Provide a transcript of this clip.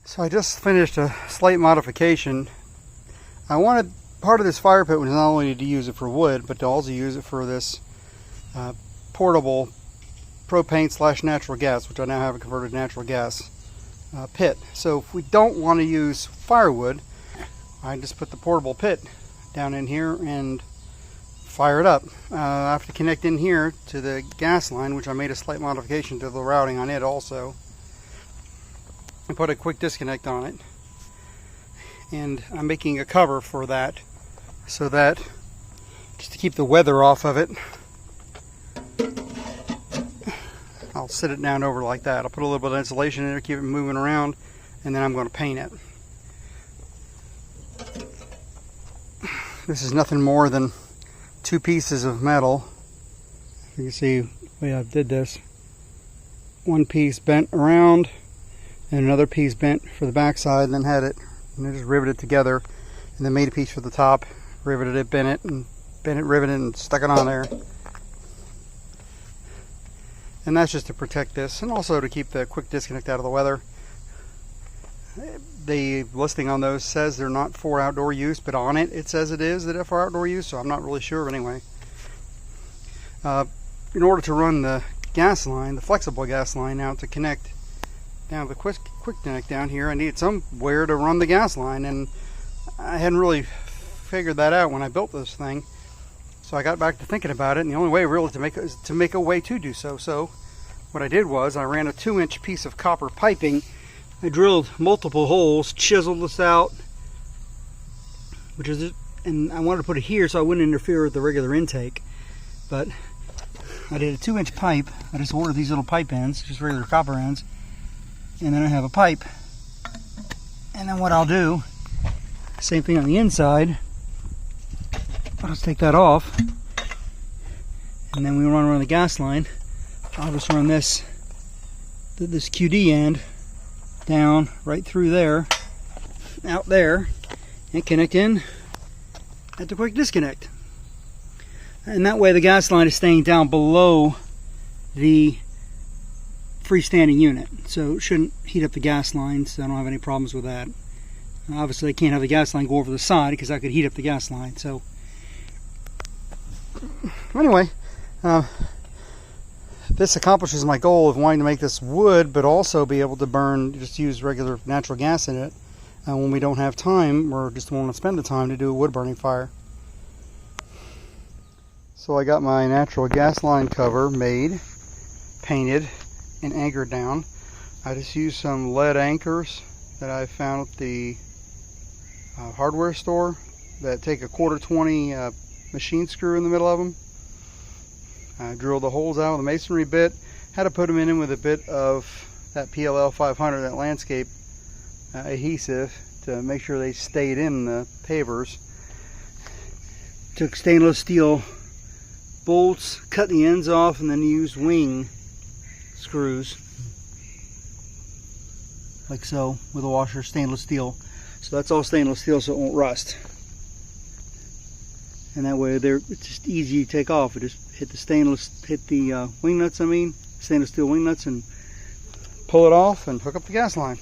So I just finished a slight modification. I wanted part of this fire pit was not only to use it for wood, but to also use it for this portable propane / natural gas, which I now have a converted natural gas pit. So if we don't want to use firewood, I just put the portable pit down in here and fire it up. I have to connect in here to the gas line, which I made a slight modification to the routing on it also. I put a quick disconnect on it, and I'm making a cover for that so that just to keep the weather off of it, I'll sit it down over like that. I'll put a little bit of insulation in there, keep it moving around, and then I'm going to paint it. This is nothing more than 2 pieces of metal. You can see the way I did this. One piece bent around and another piece bent for the back side, and then had it, and I just riveted it together, and then made a piece for the top, riveted it, bent it, riveted it, and stuck it on there. And that's just to protect this, and also to keep the quick disconnect out of the weather. The listing on those says they're not for outdoor use, but on it says it is that for outdoor use, so I'm not really sure anyway. In order to run the gas line, the flexible gas line out to connect down the quick connect down here, I needed somewhere to run the gas line, and I hadn't really figured that out when I built this thing. So I got back to thinking about it, and the only way really to make it is to make a way to do so. So what I did was I ran a 2-inch piece of copper piping. I drilled multiple holes, chiseled this out, and I wanted to put it here so I wouldn't interfere with the regular intake. But I did a 2-inch pipe. I just ordered these little pipe ends, just regular copper ends. And then I have a pipe. And then what I'll do, same thing on the inside. I'll just take that off. And then we run around the gas line. I'll just run this QD end down right through there, out there, and connect in at the quick disconnect. And that way the gas line is staying down below the freestanding unit, so it shouldn't heat up the gas line, so I don't have any problems with that. Obviously I can't have the gas line go over the side because that could heat up the gas line. So anyway, this accomplishes my goal of wanting to make this wood, but also be able to just use regular natural gas in it when we don't have time or just want to spend the time to do a wood burning fire. So I got my natural gas line cover made, painted, and anchored down. I just used some lead anchors that I found at the hardware store that take a 1/4-20 machine screw in the middle of them. I drilled the holes out with a masonry bit. Had to put them in with a bit of that PLL 500, that landscape adhesive, to make sure they stayed in the pavers. Took stainless steel bolts, cut the ends off, and then used wing screws like so with a washer, stainless steel. So that's all stainless steel, so it won't rust. And that way it's just easy to take off. We just hit the wing nuts, stainless steel wing nuts, and pull it off and hook up the gas line.